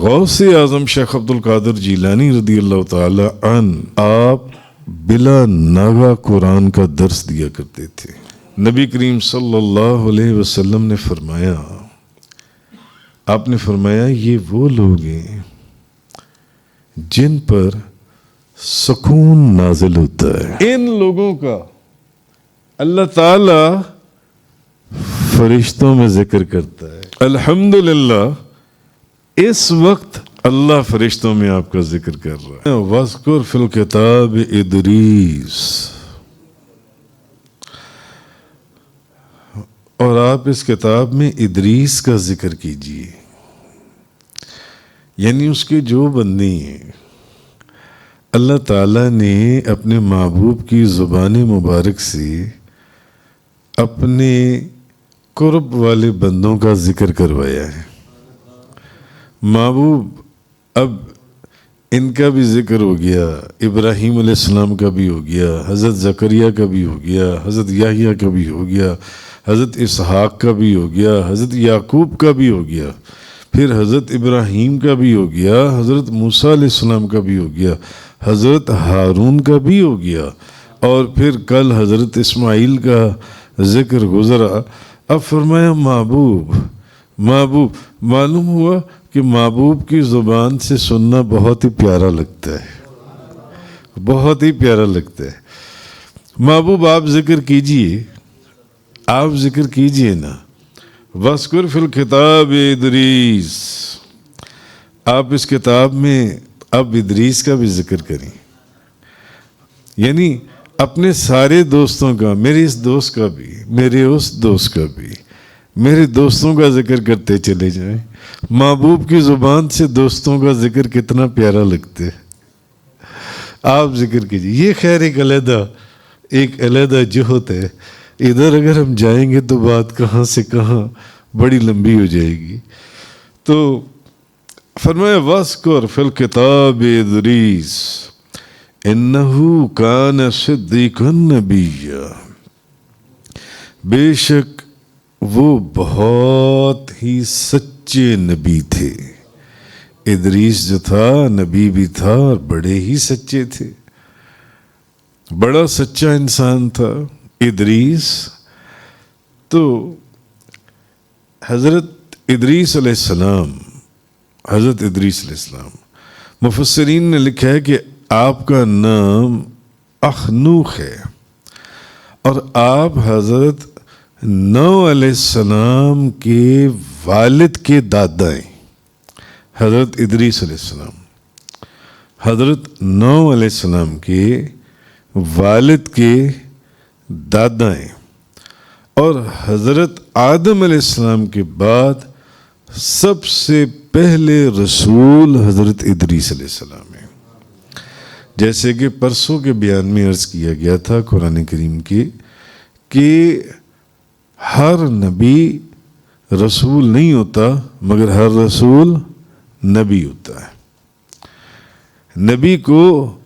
غوث اعظم شیخ عبد القادر جیلانی رضی اللہ تعالی عنہ آپ بلا ناغہ قرآن کا درس دیا کرتے تھے۔ نبی کریم صلی اللہ علیہ وسلم نے فرمایا، آپ نے فرمایا یہ وہ لوگ ہیں جن پر سکون نازل ہوتا ہے، ان لوگوں کا اللہ تعالی فرشتوں میں ذکر کرتا ہے۔ الحمدللہ اس وقت اللہ فرشتوں میں آپ کا ذکر کر رہا ہے۔ وَاذْكُرْ فِي الْكِتَابِ اِدْرِیس، اور آپ اس کتاب میں ادریس کا ذکر کیجئے، یعنی اس کے جو بندے ہیں اللہ تعالیٰ نے اپنے محبوب کی زبان مبارک سے اپنے قرب والے بندوں کا ذکر کروایا ہے۔ محبوب اب ان کا بھی ذکر ہو گیا، ابراہیم علیہ السلام کا بھی ہو گیا، حضرت زکریا کا بھی ہو گیا، حضرت یحییٰ کا بھی ہو گیا، حضرت اسحاق کا بھی ہو گیا، حضرت یعقوب کا بھی ہو گیا، پھر حضرت ابراہیم کا بھی ہو گیا، حضرت موسیٰ علیہ السلام کا بھی ہو گیا، حضرت ہارون کا بھی ہو گیا، اور پھر کل حضرت اسماعیل کا ذکر گزرا۔ اب فرمایا محبوب معلوم ہوا کہ محبوب کی زبان سے سننا بہت ہی پیارا لگتا ہے، بہت ہی پیارا لگتا ہے۔ محبوب آپ ذکر کیجئے، آپ ذکر کیجئے نا، وَاذْكُرْ فِي الْكِتَابِ اِدْرِیس، آپ اس کتاب میں اب ادریس کا بھی ذکر کریں، یعنی اپنے سارے دوستوں کا، میرے اس دوست کا بھی، میرے اس دوست کا بھی، میرے دوستوں کا ذکر کرتے چلے جائیں۔ محبوب کی زبان سے دوستوں کا ذکر کتنا پیارا لگتا ہے، آپ ذکر کیجئے۔ یہ خیر ایک علیحدہ جہت ہے، ادھر اگر ہم جائیں گے تو بات کہاں سے کہاں بڑی لمبی ہو جائے گی۔ تو فرمایا وَاذْكُرْ فِي الْكِتَابِ اِدْرِیس إِنَّهُ كَانَ صِدِّیقًا نَبِیًّا، بے شک وہ بہت ہی سچے نبی تھے۔ ادریس جو تھا نبی بھی تھا اور بڑے ہی سچے تھے، بڑا سچا انسان تھا ادریس۔ تو حضرت ادریس علیہ السلام، مفسرین نے لکھا ہے کہ آپ کا نام اخنوخ ہے، اور آپ حضرت نوح علیہ السلام کے والد کے دادا ہیں۔ حضرت ادریس علیہ السلام حضرت نوح علیہ السلام کے والد کے دادا ہیں، اور حضرت آدم علیہ السلام کے بعد سب سے پہلے رسول حضرت ادریس علیہ السلام ہیں۔ جیسے کہ پرسوں کے بیان میں عرض کیا گیا تھا قرآن کریم کے کہ ہر نبی رسول نہیں ہوتا، مگر ہر رسول نبی ہوتا ہے۔ نبی کو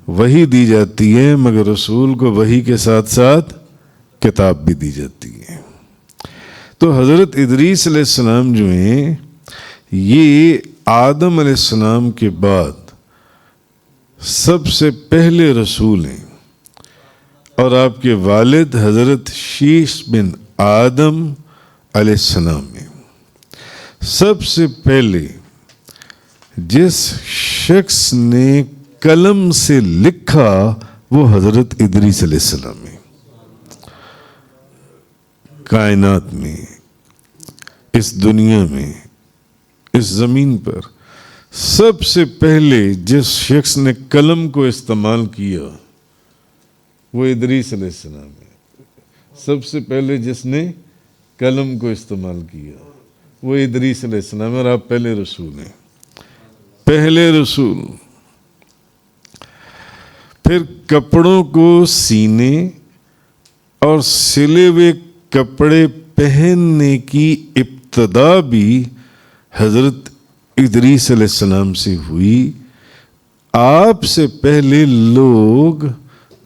وحی دی جاتی ہے، مگر رسول کو وحی کے ساتھ ساتھ کتاب بھی دی جاتی ہے۔ تو حضرت ادریس علیہ السلام جو ہیں یہ آدم علیہ السلام کے بعد سب سے پہلے رسول ہیں، اور آپ کے والد حضرت شیش بن آدم علیہ السلام ہیں۔ سب سے پہلے جس شخص نے قلم سے لکھا وہ حضرت ادریس علیہ السلام ہے۔ کائنات میں، اس دنیا میں، اس زمین پر سب سے پہلے جس شخص نے قلم کو استعمال کیا وہ ادریس علیہ السلام ہے۔ سب سے پہلے جس نے قلم کو استعمال کیا وہ ادریس علیہ السلام ہے، اور آپ پہلے رسول ہیں، پہلے رسول۔ پھر کپڑوں کو سینے اور سلے ہوئے کپڑے پہننے کی ابتدا بھی حضرت ادریس علیہ السلام سے ہوئی۔ آپ سے پہلے لوگ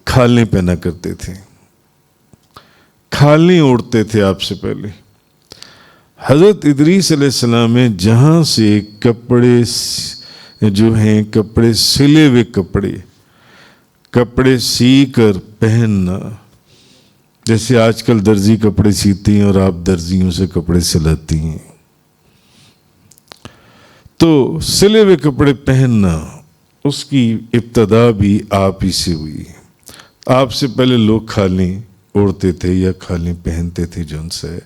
کھالیں پہنا کرتے تھے، کھالیں اوڑھتے تھے آپ سے پہلے۔ حضرت ادریس علیہ السلام میں جہاں سے کپڑے جو ہیں کپڑے سلے ہوئے کپڑے سی کر پہننا، جیسے آج کل درزی کپڑے سیتی ہیں اور آپ درزیوں سے کپڑے سلاتی ہیں، تو سلے ہوئے کپڑے پہننا اس کی ابتدا بھی آپ ہی سے ہوئی۔ آپ سے پہلے لوگ کھالیں اوڑھتے تھے یا کھالیں پہنتے تھے جن سے،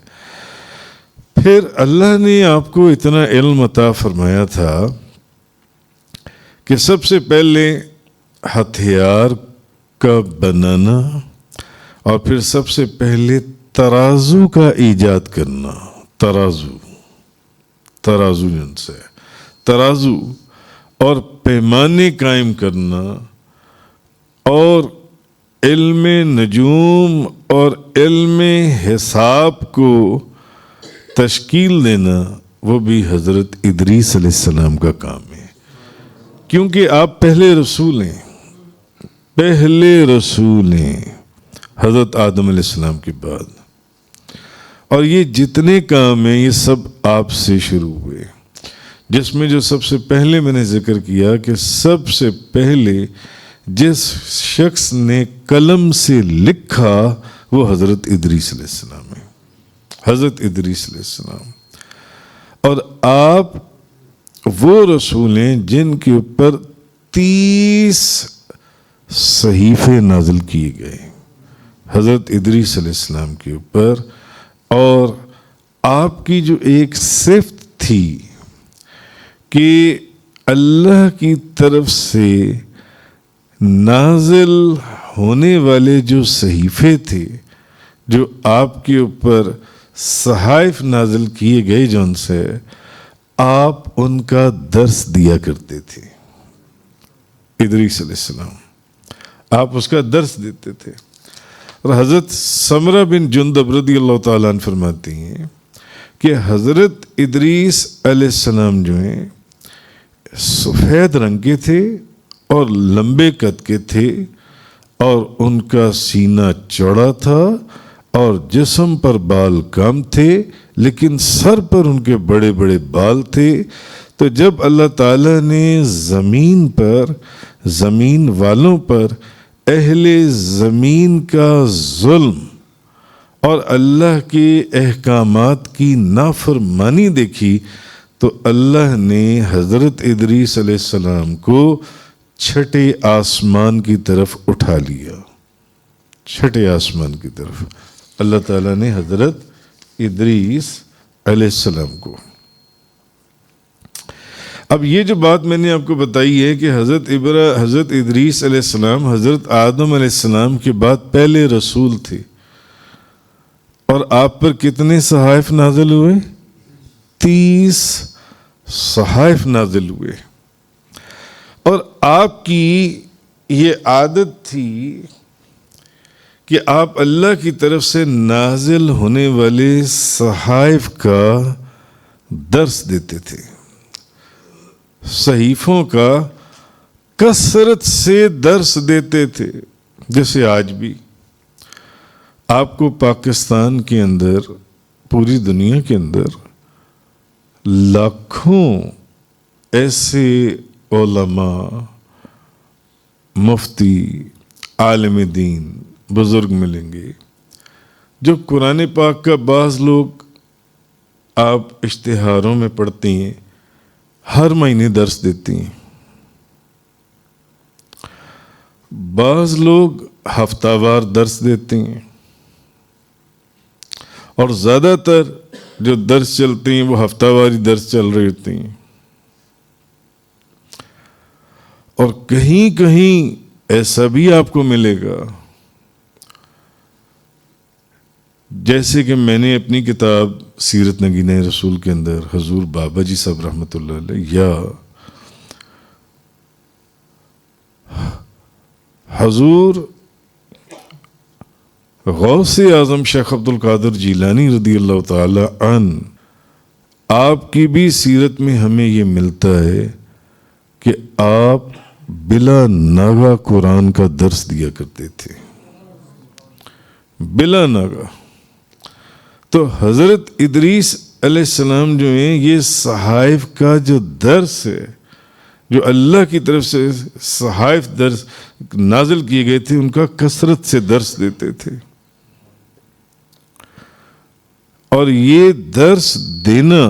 پھر اللہ نے آپ کو اتنا علم عطا فرمایا تھا کہ سب سے پہلے ہتھیار کا بنانا اور پھر سب سے پہلے ترازو کا ایجاد کرنا۔ ترازو جن سے ترازو اور پیمانے قائم کرنا اور علم نجوم اور علم حساب کو تشکیل دینا، وہ بھی حضرت ادریس علیہ السلام کا کام ہے، کیونکہ آپ پہلے رسول ہیں حضرت آدم علیہ السلام کے بعد، اور یہ جتنے کام ہیں یہ سب آپ سے شروع ہوئے، جس میں جو سب سے پہلے میں نے ذکر کیا کہ سب سے پہلے جس شخص نے قلم سے لکھا وہ حضرت ادریس علیہ السلام ہے، حضرت ادریس علیہ السلام۔ اور آپ وہ رسول ہیں جن کے اوپر 30 صحیفے نازل کیے گئے حضرت ادریس علیہ السلام کے اوپر، اور آپ کی جو ایک صفت تھی کہ اللہ کی طرف سے نازل ہونے والے جو صحیفے تھے، جو آپ کے اوپر صحائف نازل کیے گئے جن سے، آپ ان کا درس دیا کرتے تھے۔ ادریس علیہ السلام آپ اس کا درس دیتے تھے، اور حضرت سمرہ بن جندب رضی اللہ تعالیٰ عنہ فرماتی ہیں کہ حضرت ادریس علیہ السلام جو ہیں سفید رنگ کے تھے اور لمبے قد کے تھے، اور ان کا سینہ چوڑا تھا اور جسم پر بال کم تھے، لیکن سر پر ان کے بڑے بڑے بال تھے۔ تو جب اللہ تعالیٰ نے زمین والوں پر اہل زمین کا ظلم اور اللہ کے احکامات کی نافرمانی دیکھی، تو اللہ نے حضرت ادریس علیہ السلام کو چھٹے آسمان کی طرف اٹھا لیا۔ چھٹے آسمان کی طرف اللہ تعالیٰ نے حضرت ادریس علیہ السلام کو۔ اب یہ جو بات میں نے آپ کو بتائی ہے کہ حضرت ادریس علیہ السلام حضرت آدم علیہ السلام کے بعد پہلے رسول تھے، اور آپ پر کتنے صحائف نازل ہوئے؟ 30 صحائف نازل ہوئے، اور آپ کی یہ عادت تھی کہ آپ اللہ کی طرف سے نازل ہونے والے صحائف کا درس دیتے تھے، صحیفوں کا کثرت سے درس دیتے تھے۔ جیسے آج بھی آپ کو پاکستان کے اندر، پوری دنیا کے اندر لاکھوں ایسے علماء، مفتی، عالم دین، بزرگ ملیں گے جو قرآن پاک کا بعض لوگ آپ اشتہاروں میں پڑھتے ہیں، ہر مہینے درس دیتی ہیں، بعض لوگ ہفتہ وار درس دیتے ہیں، اور زیادہ تر جو درس چلتے ہیں وہ ہفتہ واری درس چل رہے ہوتے ہیں، اور کہیں کہیں ایسا بھی آپ کو ملے گا، جیسے کہ میں نے اپنی کتاب سیرت نگینہ رسول کے اندر حضور بابا جی صاحب رحمۃ اللہ علیہ یا حضور غوث اعظم شیخ عبد القادر جیلانی رضی اللہ تعالی عنہ، آپ کی بھی سیرت میں ہمیں یہ ملتا ہے کہ آپ بلا ناغہ قرآن کا درس دیا کرتے تھے، بلا ناغہ۔ تو حضرت ادریس علیہ السلام جو ہیں یہ صحائف کا جو درس ہے، جو اللہ کی طرف سے صحائف درس نازل کیے گئے تھے، ان کا کثرت سے درس دیتے تھے. اور یہ درس دینا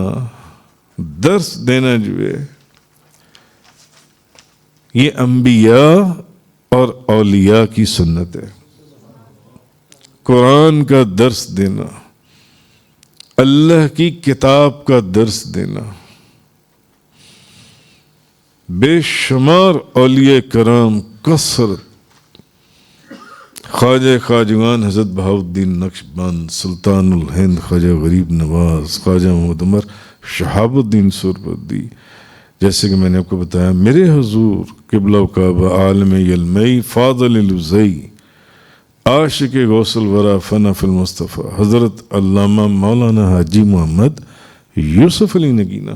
جو ہے یہ انبیاء اور اولیاء کی سنت ہے. قرآن کا درس دینا، اللہ کی کتاب کا درس دینا. بے شمار اولیاء کرام کثرت، خواجہ خواجگان حضرت بہاؤالدین نقشبند، سلطان الہند خواجہ غریب نواز، خواجہ محمد عمر شہاب الدین سہروردی، جیسے کہ میں نے آپ کو بتایا میرے حضور قبلہ و کعبہ عالم یلمئی فاضل الوزئی عاشق غوث الورا فنا فی المصطفیٰ حضرت علامہ مولانا حاجی محمد یوسف علی نگینہ،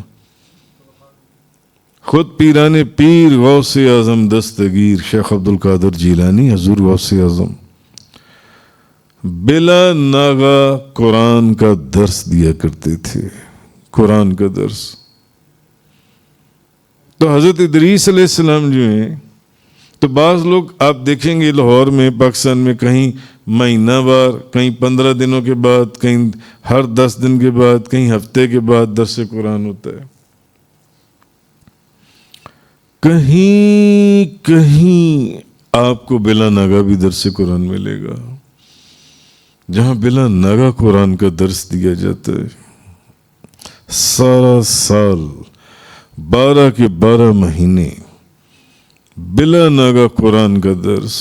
خود پیران پیر غوث اعظم دستگیر شیخ عبدالقادر جیلانی حضور غوث اعظم بلا ناغہ قرآن کا درس دیا کرتے تھے. قرآن کا درس تو حضرت ادریس علیہ السلام جو ہیں، تو بعض لوگ آپ دیکھیں گے لاہور میں، پاکستان میں کہیں مہینہ بار، کہیں 15 دنوں کے بعد، کہیں ہر 10 دن کے بعد، کہیں ہفتے کے بعد درس قرآن ہوتا ہے. کہیں آپ کو بلا ناغہ بھی درس قرآن ملے گا، جہاں بلا ناغہ قرآن کا درس دیا جاتا ہے. سارا سال 12 کے 12 مہینے بلا ناغہ قرآن کا درس.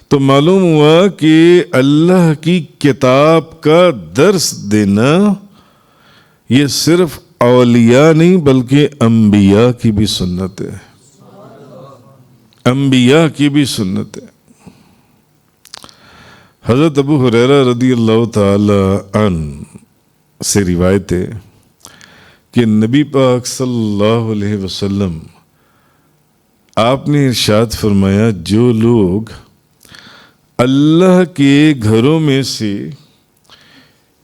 تو معلوم ہوا کہ اللہ کی کتاب کا درس دینا یہ صرف اولیاء نہیں بلکہ انبیاء کی بھی سنت ہے. انبیاء کی بھی سنت ہے. حضرت ابو ہریرہ رضی اللہ تعالی عنہ سے روایت ہے کہ نبی پاک صلی اللہ علیہ وسلم آپ نے ارشاد فرمایا، جو لوگ اللہ کے گھروں میں سے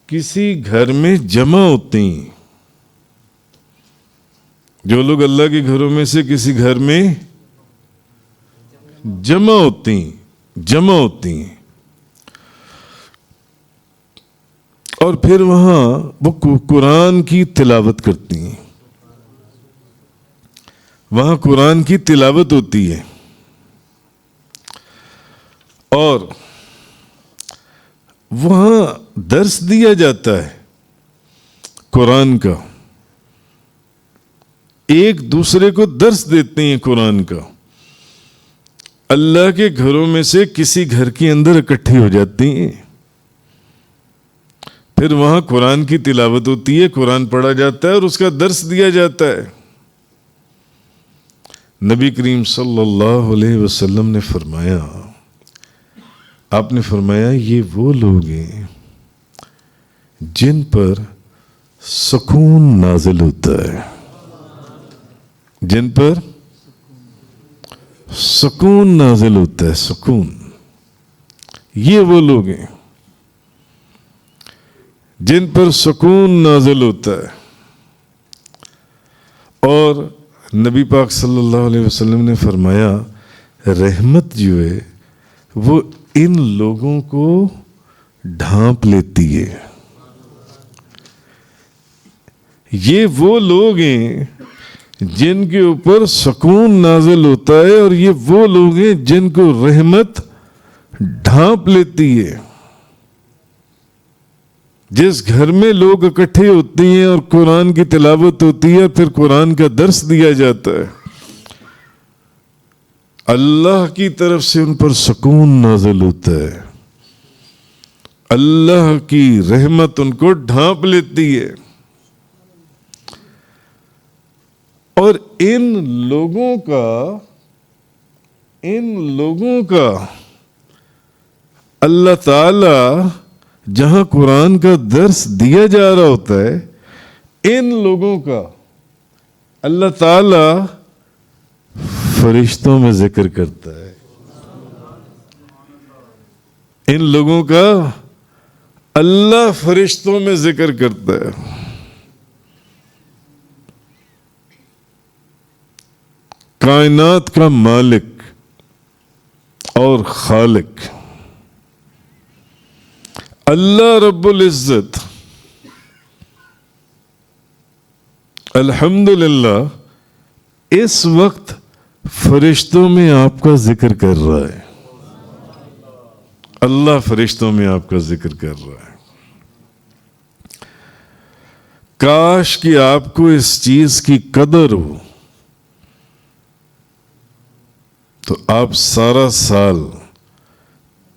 کسی گھر میں جمع ہوتے ہیں، جو لوگ اللہ کے گھروں میں سے کسی گھر میں جمع ہوتی ہیں اور پھر وہاں وہ قرآن کی تلاوت کرتی ہیں، وہاں قرآن کی تلاوت ہوتی ہے اور وہاں درس دیا جاتا ہے قرآن کا، ایک دوسرے کو درس دیتے ہیں قرآن کا. اللہ کے گھروں میں سے کسی گھر کے اندر اکٹھے ہو جاتے ہیں، پھر وہاں قرآن کی تلاوت ہوتی ہے، قرآن پڑھا جاتا ہے اور اس کا درس دیا جاتا ہے. نبی کریم صلی اللہ علیہ وسلم نے فرمایا، آپ نے فرمایا یہ وہ لوگ ہیں جن پر سکون نازل ہوتا ہے، جن پر سکون نازل ہوتا ہے. سکون، یہ وہ لوگ ہیں جن پر سکون نازل ہوتا ہے. اور نبی پاک صلی اللہ علیہ وسلم نے فرمایا رحمت جو ہے وہ ان لوگوں کو ڈھانپ لیتی ہے. یہ وہ لوگ ہیں جن کے اوپر سکون نازل ہوتا ہے اور یہ وہ لوگ ہیں جن کو رحمت ڈھانپ لیتی ہے. جس گھر میں لوگ اکٹھے ہوتے ہیں اور قرآن کی تلاوت ہوتی ہے، پھر قرآن کا درس دیا جاتا ہے، اللہ کی طرف سے ان پر سکون نازل ہوتا ہے، اللہ کی رحمت ان کو ڈھانپ لیتی ہے. اور ان لوگوں کا اللہ تعالی جہاں قرآن کا درس دیا جا رہا ہوتا ہے، ان لوگوں کا اللہ تعالی فرشتوں میں ذکر کرتا ہے. ان لوگوں کا اللہ فرشتوں میں ذکر کرتا ہے. کائنات کا مالک اور خالق اللہ رب العزت الحمدللہ اس وقت فرشتوں میں آپ کا ذکر کر رہا ہے. اللہ فرشتوں میں آپ کا ذکر کر رہا ہے. کاش کہ آپ کو اس چیز کی قدر ہو تو آپ سارا سال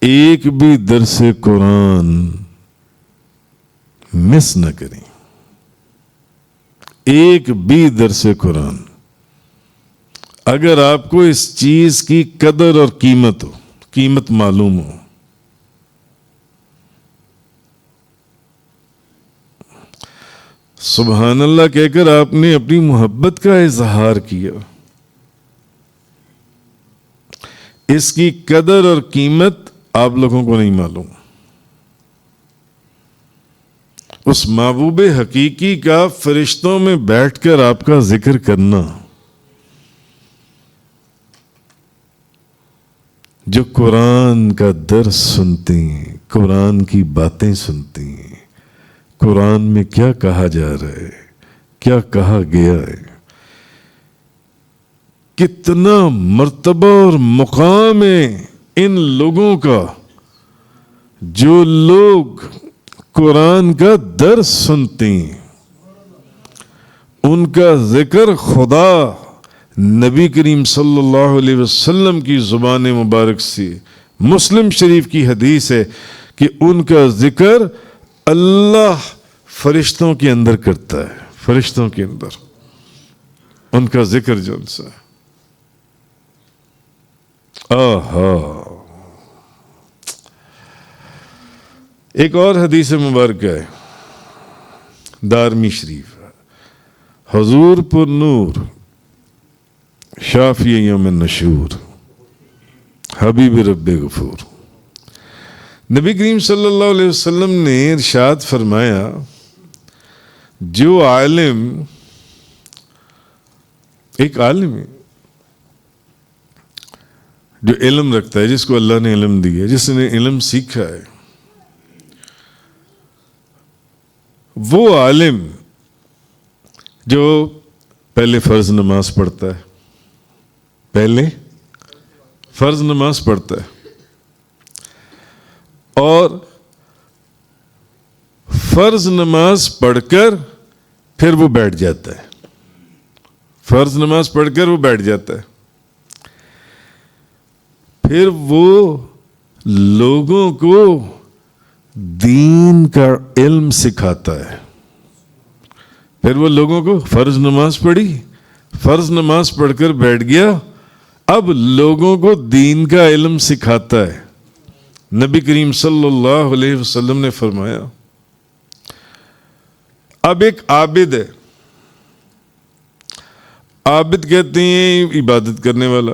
ایک بھی درس قرآن مس نہ کریں. ایک بھی درس قرآن. اگر آپ کو اس چیز کی قدر اور قیمت ہو، قیمت معلوم ہو، سبحان اللہ کہہ کر آپ نے اپنی محبت کا اظہار کیا. اس کی قدر اور قیمت آپ لوگوں کو نہیں معلوم. اس محبوب حقیقی کا فرشتوں میں بیٹھ کر آپ کا ذکر کرنا، جو قرآن کا درس سنتے ہیں، قرآن کی باتیں سنتے ہیں، قرآن میں کیا کہا جا رہا ہے، کیا کہا گیا ہے، کتنا مرتبہ اور مقام ہے ان لوگوں کا جو لوگ قرآن کا درس سنتے ہیں. ان کا ذکر خدا نبی کریم صلی اللہ علیہ وسلم کی زبان مبارک سے، مسلم شریف کی حدیث ہے کہ ان کا ذکر اللہ فرشتوں کے اندر کرتا ہے. فرشتوں کے اندر ان کا ذکر جو ان سے ایک اور حدیث مبارکہ ہے دارمی شریف، حضور پر نور شافی یوم النشور حبیب رب غفور. نبی کریم صلی اللہ علیہ وسلم نے ارشاد فرمایا، جو عالم، ایک عالم ہے جو علم رکھتا ہے، جس کو اللہ نے علم دیا، جس نے علم سیکھا ہے، وہ عالم جو پہلے فرض نماز پڑھتا ہے، پہلے فرض نماز پڑھتا ہے اور فرض نماز پڑھ کر پھر وہ بیٹھ جاتا ہے. فرض نماز پڑھ کر وہ بیٹھ جاتا ہے، پھر وہ لوگوں کو دین کا علم سکھاتا ہے. پھر وہ لوگوں کو فرض نماز پڑھی، فرض نماز پڑھ کر بیٹھ گیا، اب لوگوں کو دین کا علم سکھاتا ہے. نبی کریم صلی اللہ علیہ وسلم نے فرمایا، اب ایک عابد ہے. عابد کہتے ہیں عبادت کرنے والا،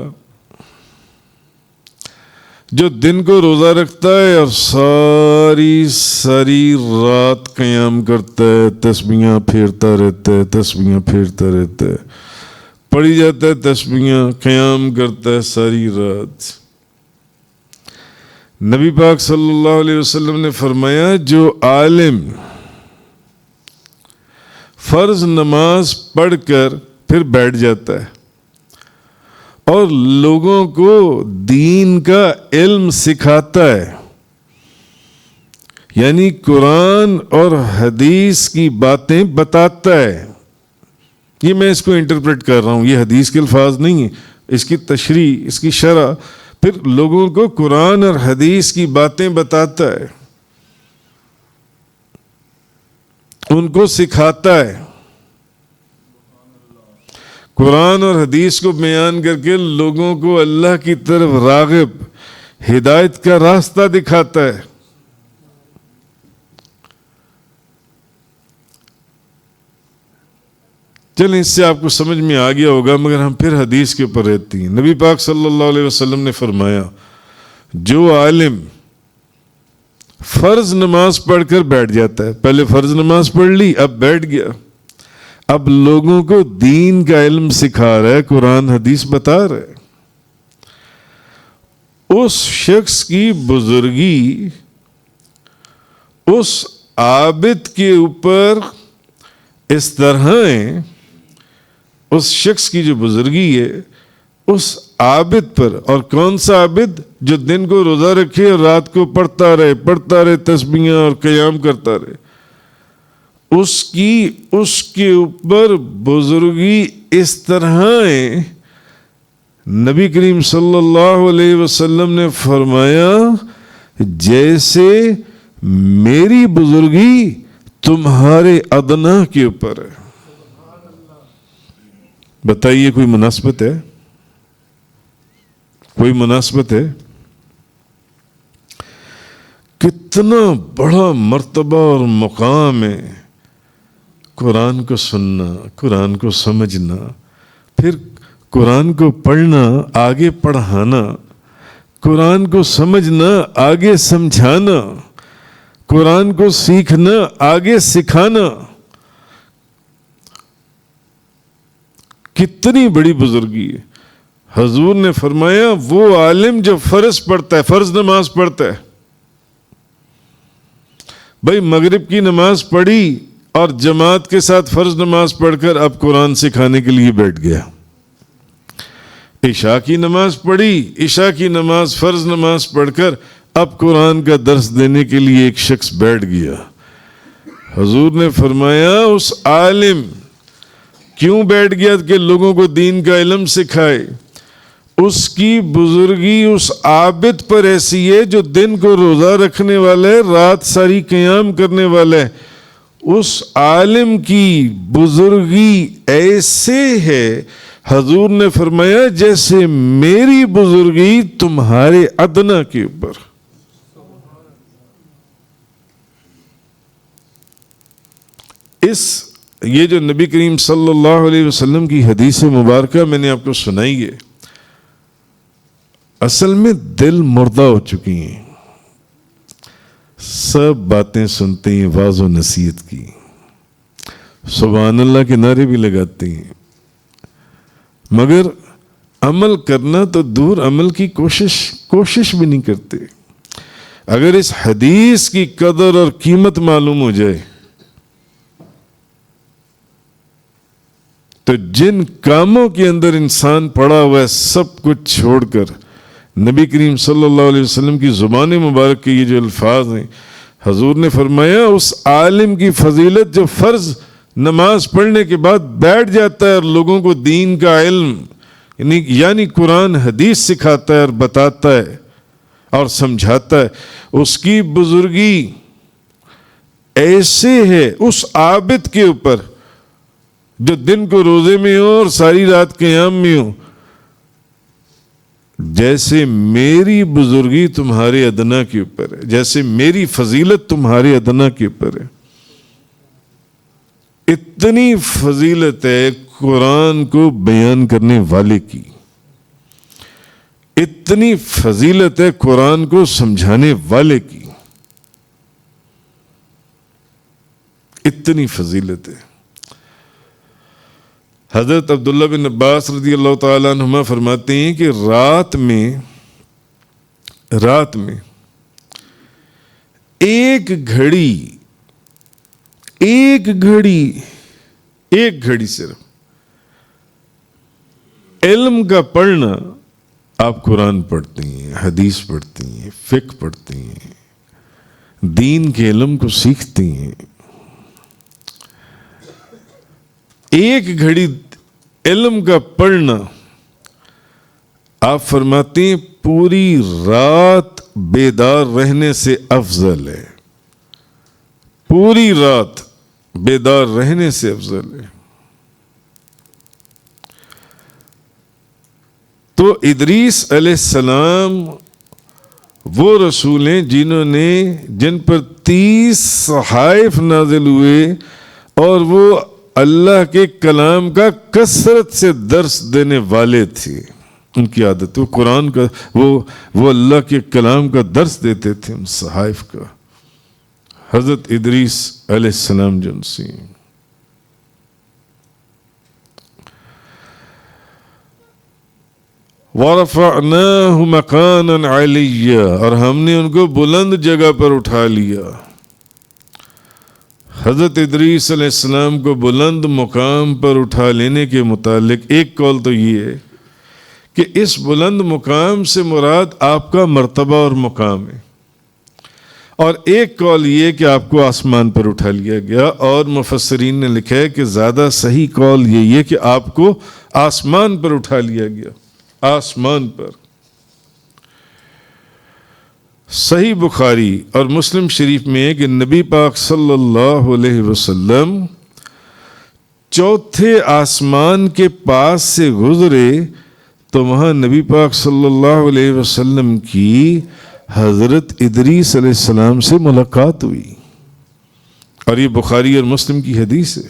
جو دن کو روزہ رکھتا ہے اور ساری رات قیام کرتا ہے، تسبیحاں پھیرتا رہتا ہے، تسبیحاں پھیرتا رہتا ہے، پڑھی جاتا ہے تسبیحاں، قیام کرتا ہے ساری رات. نبی پاک صلی اللہ علیہ وسلم نے فرمایا، جو عالم فرض نماز پڑھ کر پھر بیٹھ جاتا ہے اور لوگوں کو دین کا علم سکھاتا ہے، یعنی قرآن اور حدیث کی باتیں بتاتا ہے. یہ میں اس کو انٹرپریٹ کر رہا ہوں، یہ حدیث کے الفاظ نہیں ہیں، اس کی تشریح، اس کی شرح، پھر لوگوں کو قرآن اور حدیث کی باتیں بتاتا ہے، ان کو سکھاتا ہے. قرآن اور حدیث کو بیان کر کے لوگوں کو اللہ کی طرف راغب، ہدایت کا راستہ دکھاتا ہے. چلیں اس سے آپ کو سمجھ میں آ گیا ہوگا، مگر ہم پھر حدیث کے اوپر رہتی ہیں. نبی پاک صلی اللہ علیہ وسلم نے فرمایا، جو عالم فرض نماز پڑھ کر بیٹھ جاتا ہے، پہلے فرض نماز پڑھ لی، اب بیٹھ گیا، اب لوگوں کو دین کا علم سکھا رہا ہے، قرآن حدیث بتا رہا ہے۔ اس شخص کی بزرگی اس عابد کے اوپر اس طرح ہے، اس شخص کی جو بزرگی ہے اس عابد پر، اور کون سا عابد؟ جو دن کو روزہ رکھے اور رات کو پڑھتا رہے تسبیحاں اور قیام کرتا رہے، اس کے اوپر بزرگی اس طرح ہے۔ نبی کریم صلی اللہ علیہ وسلم نے فرمایا جیسے میری بزرگی تمہارے ادنا کے اوپر ہے۔ بتائیے کوئی مناسبت ہے؟ کوئی مناسبت ہے؟ کتنا بڑا مرتبہ اور مقام ہے قرآن کو سننا، قرآن کو سمجھنا، پھر قرآن کو پڑھنا، آگے پڑھانا، قرآن کو سمجھنا، آگے سمجھانا، قرآن کو سیکھنا، آگے سکھانا۔ کتنی بڑی بزرگی ہے۔ حضور نے فرمایا وہ عالم جو فرض پڑھتا ہے، فرض نماز پڑھتا ہے، بھائی مغرب کی نماز پڑھی اور جماعت کے ساتھ فرض نماز پڑھ کر اب قرآن سکھانے کے لیے بیٹھ گیا، عشاء کی نماز پڑھی، عشاء کی نماز فرض نماز پڑھ کر اب قرآن کا درس دینے کے لیے ایک شخص بیٹھ گیا۔ حضور نے فرمایا اس عالم کیوں بیٹھ گیا کہ لوگوں کو دین کا علم سکھائے، اس کی بزرگی اس عابد پر ایسی ہے جو دن کو روزہ رکھنے والا ہے، رات ساری قیام کرنے والا ہے۔ اس عالم کی بزرگی ایسے ہے، حضور نے فرمایا جیسے میری بزرگی تمہارے ادنا کے اوپر۔ یہ جو نبی کریم صلی اللہ علیہ وسلم کی حدیث مبارکہ میں نے آپ کو سنائی ہے، اصل میں دل مردہ ہو چکی ہیں، سب باتیں سنتے ہیں واعظ و نصیحت کی، سبحان اللہ کے نعرے بھی لگاتے ہیں، مگر عمل کرنا تو دور، عمل کی کوشش بھی نہیں کرتے۔ اگر اس حدیث کی قدر اور قیمت معلوم ہو جائے تو جن کاموں کے اندر انسان پڑا ہوا ہے سب کچھ چھوڑ کر نبی کریم صلی اللہ علیہ وسلم کی زبان مبارک کے یہ جو الفاظ ہیں، حضور نے فرمایا اس عالم کی فضیلت جو فرض نماز پڑھنے کے بعد بیٹھ جاتا ہے اور لوگوں کو دین کا علم یعنی قرآن حدیث سکھاتا ہے اور بتاتا ہے اور سمجھاتا ہے، اس کی بزرگی ایسے ہے اس عابد کے اوپر جو دن کو روزے میں ہو اور ساری رات قیام میں ہو، جیسے میری بزرگی تمہارے ادنا کے اوپر ہے، جیسے میری فضیلت تمہارے ادنا کے اوپر ہے۔ اتنی فضیلت ہے قرآن کو بیان کرنے والے کی، اتنی فضیلت ہے قرآن کو سمجھانے والے کی، اتنی فضیلت ہے۔ حضرت عبداللہ بن عباس رضی اللہ تعالیٰ عنہما فرماتے ہیں کہ رات میں ایک گھڑی صرف علم کا پڑھنا، آپ قرآن پڑھتے ہیں، حدیث پڑھتے ہیں، فقہ پڑھتے ہیں، دین کے علم کو سیکھتے ہیں، ایک گھڑی علم کا پڑھنا آپ فرماتے ہیں پوری رات بیدار رہنے سے افضل ہے، پوری رات بیدار رہنے سے افضل ہے۔ تو ادریس علیہ السلام وہ رسول ہیں جن پر 30 صحائف نازل ہوئے اور وہ اللہ کے کلام کا کثرت سے درس دینے والے تھے، ان کی عادت وہ قرآن کا وہ اللہ کے کلام کا درس دیتے تھے ان صحائف کا۔ حضرت ادریس علیہ السلام جن سی وَرَفَعْنَاهُ مَكَانًا عَلِيًّا، اور ہم نے ان کو بلند جگہ پر اٹھا لیا۔ حضرت ادریس علیہ السلام کو بلند مقام پر اٹھا لینے کے متعلق ایک قول تو یہ ہے کہ اس بلند مقام سے مراد آپ کا مرتبہ اور مقام ہے، اور ایک قول یہ کہ آپ کو آسمان پر اٹھا لیا گیا، اور مفسرین نے لکھا ہے کہ زیادہ صحیح قول یہ ہے کہ آپ کو آسمان پر اٹھا لیا گیا، آسمان پر۔ صحیح بخاری اور مسلم شریف میں ہے کہ نبی پاک صلی اللہ علیہ وسلم چوتھے آسمان کے پاس سے گزرے تو وہاں نبی پاک صلی اللہ علیہ وسلم کی حضرت ادریس علیہ السلام سے ملاقات ہوئی، اور یہ بخاری اور مسلم کی حدیث ہے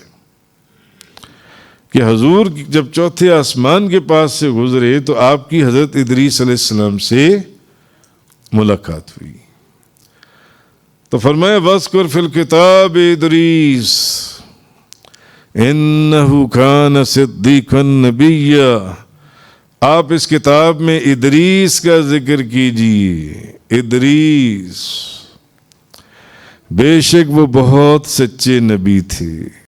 کہ حضور جب چوتھے آسمان کے پاس سے گزرے تو آپ کی حضرت ادریس علیہ السلام سے ملاقات ہوئی۔ تو فرمایا وَاذْكُرْ فِي الْكِتَابِ ادریس اِنَّهُ كَانَ صِدِّيقًا نَبِيًّا، آپ اس کتاب میں ادریس کا ذکر کیجئے۔ ادریس بے شک وہ بہت سچے نبی تھے۔